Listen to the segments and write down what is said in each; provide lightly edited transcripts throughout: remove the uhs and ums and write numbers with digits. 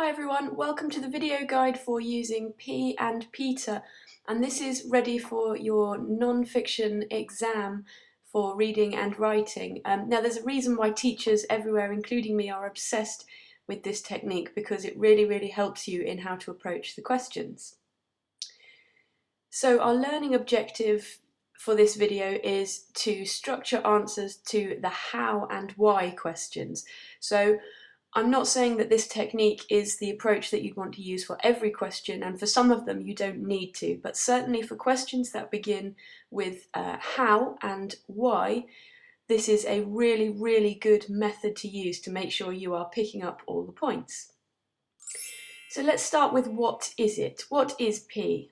Hi everyone, welcome to the video guide for using P and Peter, and this is ready for your non-fiction exam for reading and writing. Now there's a reason why teachers everywhere, including me, are obsessed with this technique, because it really helps you in how to approach the questions. So our learning objective for this video is to structure answers to the how and why questions. So I'm not saying that this technique is the approach that you'd want to use for every question, and for some of them you don't need to, but certainly for questions that begin with how and why, this is a really good method to use to make sure you are picking up all the points. So let's start with what is it? What is P?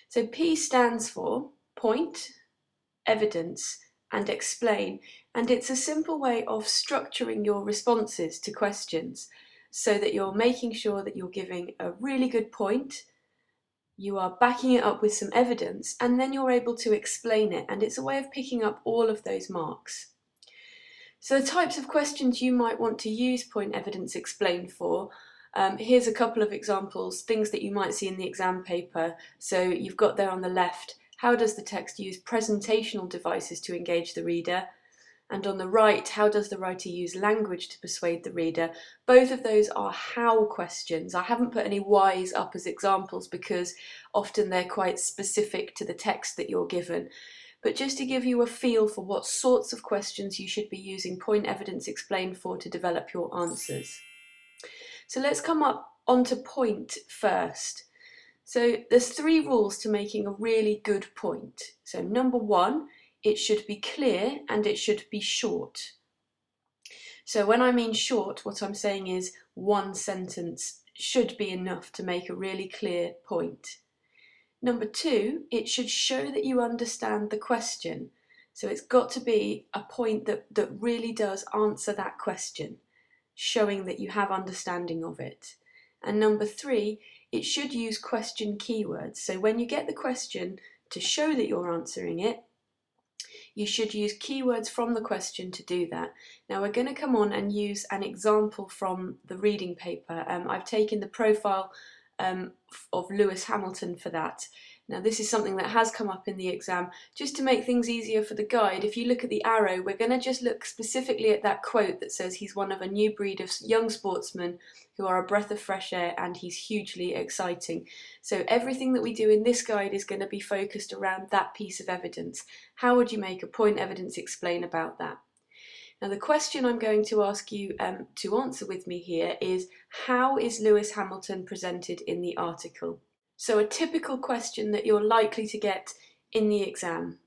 So P stands for point, evidence, and explain, and it's a simple way of structuring your responses to questions so that you're making sure that you're giving a really good point, you are backing it up with some evidence, and then you're able to explain it, and it's a way of picking up all of those marks. So the types of questions you might want to use point, evidence, explain for, here's a couple of examples, things that you might see in the exam paper. So you've got there on the left, how does the text use presentational devices to engage the reader? And on the right, how does the writer use language to persuade the reader? Both of those are how questions. I haven't put any whys up as examples because often they're quite specific to the text that you're given. But just to give you a feel for what sorts of questions you should be using point, evidence, explain for to develop your answers. So let's come up onto point first. So there's 3 rules to making a really good point. So number 1, it should be clear and it should be short. So when I mean short, what I'm saying is 1 sentence should be enough to make a really clear point. Number 2, it should show that you understand the question. So it's got to be a point that really does answer that question, showing that you have understanding of it. And number 3, it should use question keywords. So when you get the question, to show that you're answering it, you should use keywords from the question to do that. Now we're going to come on and use an example from the reading paper. I've taken the profile of Lewis Hamilton for that. Now this is something that has come up in the exam. Just to make things easier for the guide, if you look at the arrow, we're going to just look specifically at that quote that says he's one of a new breed of young sportsmen who are a breath of fresh air and he's hugely exciting. So everything that we do in this guide is going to be focused around that piece of evidence. How would you make a point, evidence, explain about that? Now the question I'm going to ask you to answer with me here is, how is Lewis Hamilton presented in the article? So a typical question that you're likely to get in the exam.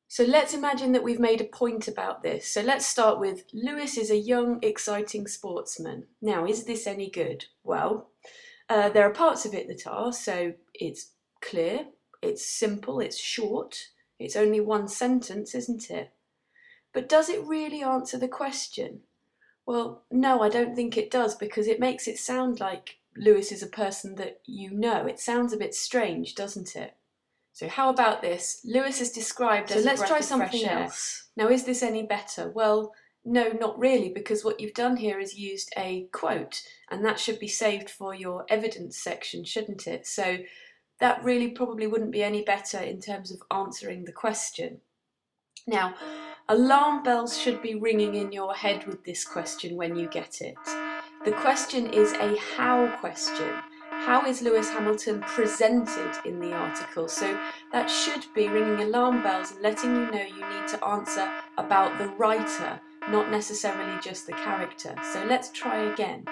So let's imagine that we've made a point about this. So let's start with, Lewis is a young, exciting sportsman. Now, is this any good? Well, there are parts of it that are. So it's clear, it's simple, it's short, it's only 1 sentence, isn't it? But does it really answer the question? Well, no, I don't think it does, because it makes it sound like Lewis is a person that you know. It sounds a bit strange, doesn't it? So how about this? Lewis is described as a breath of fresh air. So let's try something else. Now, is this any better? Well, no, not really, because what you've done here is used a quote, and that should be saved for your evidence section, shouldn't it? So that really probably wouldn't be any better in terms of answering the question. Now, alarm bells should be ringing in your head with this question when you get it. The question is a how question. How is Lewis Hamilton presented in the article? So that should be ringing alarm bells and letting you know you need to answer about the writer, not necessarily just the character. So let's try again.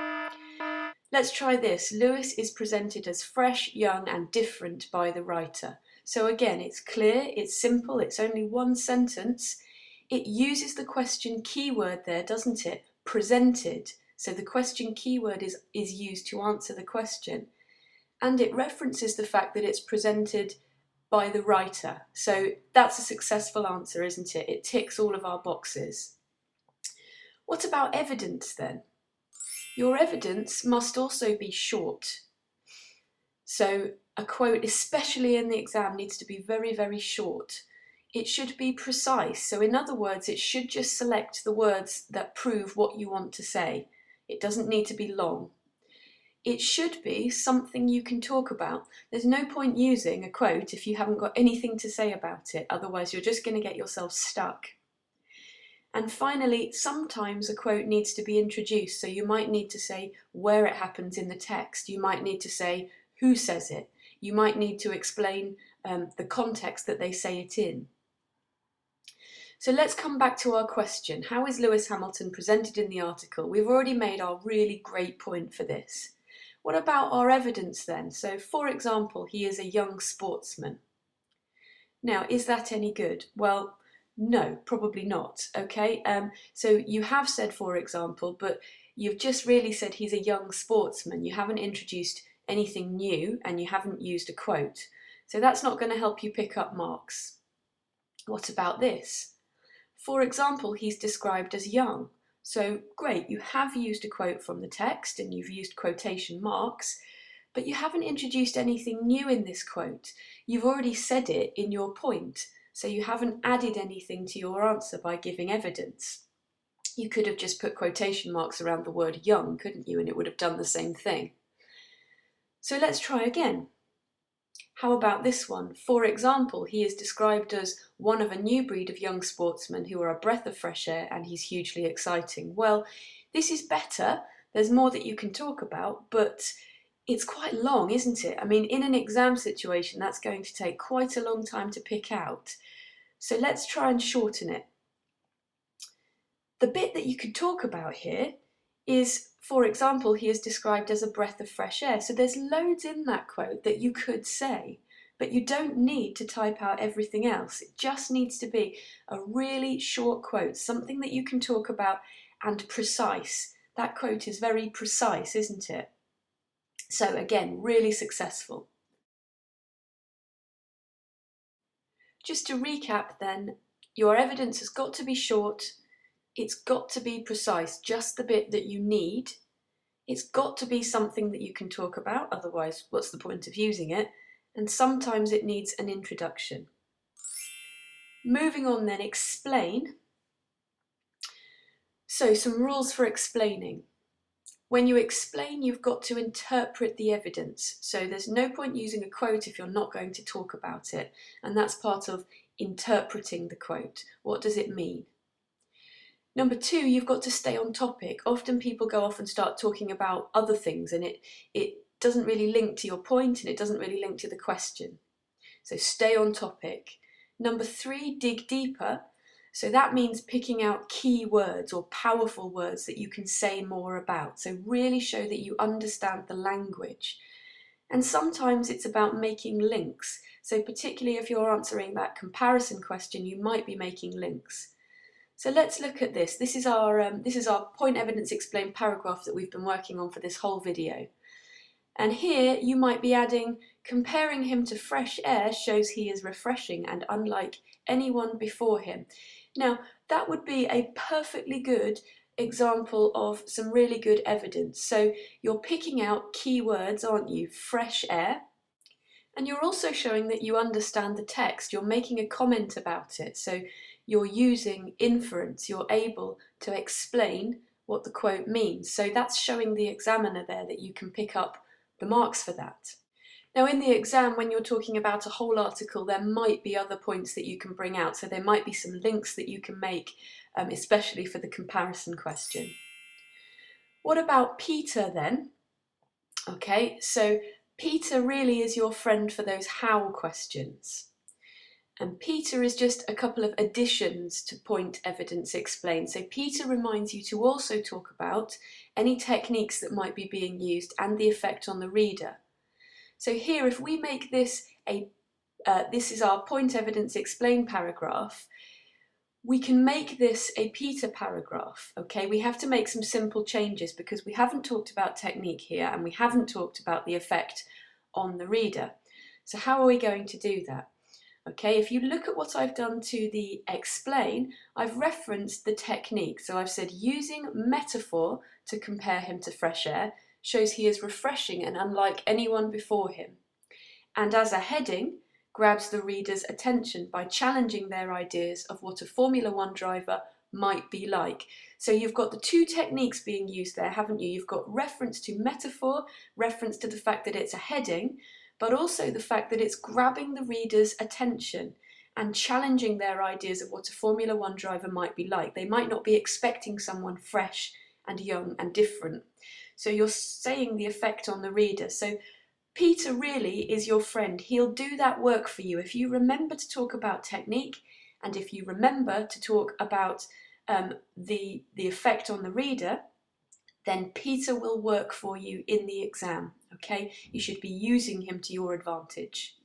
Let's try this. Lewis is presented as fresh, young, and different by the writer. So again, it's clear, it's simple, it's only 1 sentence. It uses the question keyword there, doesn't it? Presented. So the question keyword is used to answer the question. And it references the fact that it's presented by the writer. So that's a successful answer, isn't it? It ticks all of our boxes. What about evidence then? Your evidence must also be short. So a quote, especially in the exam, needs to be very short. It should be precise. So in other words, it should just select the words that prove what you want to say. It doesn't need to be long. It should be something you can talk about. There's no point using a quote if you haven't got anything to say about it, otherwise you're just going to get yourself stuck. And finally, sometimes a quote needs to be introduced, so you might need to say where it happens in the text. You might need to say who says it. You might need to explain the context that they say it in. So let's come back to our question. How is Lewis Hamilton presented in the article? We've already made our really great point for this. What about our evidence then? So for example, he is a young sportsman. Now, is that any good? Well, no, probably not, okay? So you have said, for example, but you've just really said he's a young sportsman. You haven't introduced anything new and you haven't used a quote. So that's not going to help you pick up marks. What about this? For example, he's described as young. So great, you have used a quote from the text and you've used quotation marks, but you haven't introduced anything new in this quote. You've already said it in your point. So you haven't added anything to your answer by giving evidence. You could have just put quotation marks around the word young, couldn't you? And it would have done the same thing. So let's try again. How about this one? For example, he is described as one of a new breed of young sportsmen who are a breath of fresh air and he's hugely exciting. Well, this is better. There's more that you can talk about, but it's quite long, isn't it? I mean, in an exam situation, that's going to take quite a long time to pick out. So let's try and shorten it. The bit that you could talk about here is, for example, he is described as a breath of fresh air. So there's loads in that quote that you could say, but you don't need to type out everything else. It just needs to be a really short quote, something that you can talk about and precise. That quote is very precise, isn't it? So again, really successful. Just to recap then, your evidence has got to be short, it's got to be precise, just the bit that you need. It's got to be something that you can talk about, otherwise what's the point of using it? And sometimes it needs an introduction. Moving on then, explain. So some rules for explaining. When you explain, you've got to interpret the evidence. So there's no point using a quote if you're not going to talk about it. And that's part of interpreting the quote. What does it mean? Number two, you've got to stay on topic. Often people go off and start talking about other things and it doesn't really link to your point and it doesn't really link to the question. So stay on topic. Number three, dig deeper. So that means picking out key words or powerful words that you can say more about. So really show that you understand the language. And sometimes it's about making links. So particularly if you're answering that comparison question, you might be making links. So let's look at this. This is our point evidence explained paragraph that we've been working on for this whole video. And here you might be adding, comparing him to fresh air shows he is refreshing and unlike anyone before him. Now, that would be a perfectly good example of some really good evidence. So you're picking out key words, aren't you? Fresh air. And you're also showing that you understand the text. You're making a comment about it. So you're using inference. You're able to explain what the quote means. So that's showing the examiner there that you can pick up the marks for that. Now in the exam, when you're talking about a whole article, there might be other points that you can bring out. So there might be some links that you can make, especially for the comparison question. What about Peter then? Okay, so Peter really is your friend for those how questions. And Peter is just a couple of additions to point evidence explained. So Peter reminds you to also talk about any techniques that might be being used and the effect on the reader. So here, if we make this this is our point evidence explained paragraph, we can make this a Peter paragraph, okay? We have to make some simple changes because we haven't talked about technique here and we haven't talked about the effect on the reader. So how are we going to do that? Okay, if you look at what I've done to the explain, I've referenced the technique. So I've said using metaphor to compare him to fresh air shows he is refreshing and unlike anyone before him. And as a heading, grabs the reader's attention by challenging their ideas of what a Formula One driver might be like. So you've got the two techniques being used there, haven't you? You've got reference to metaphor, reference to the fact that it's a heading, but also the fact that it's grabbing the reader's attention and challenging their ideas of what a Formula One driver might be like. They might not be expecting someone fresh and young and different. So you're saying the effect on the reader. So Peter really is your friend. He'll do that work for you. If you remember to talk about technique, and if you remember to talk about the effect on the reader, then Peter will work for you in the exam, okay? You should be using him to your advantage.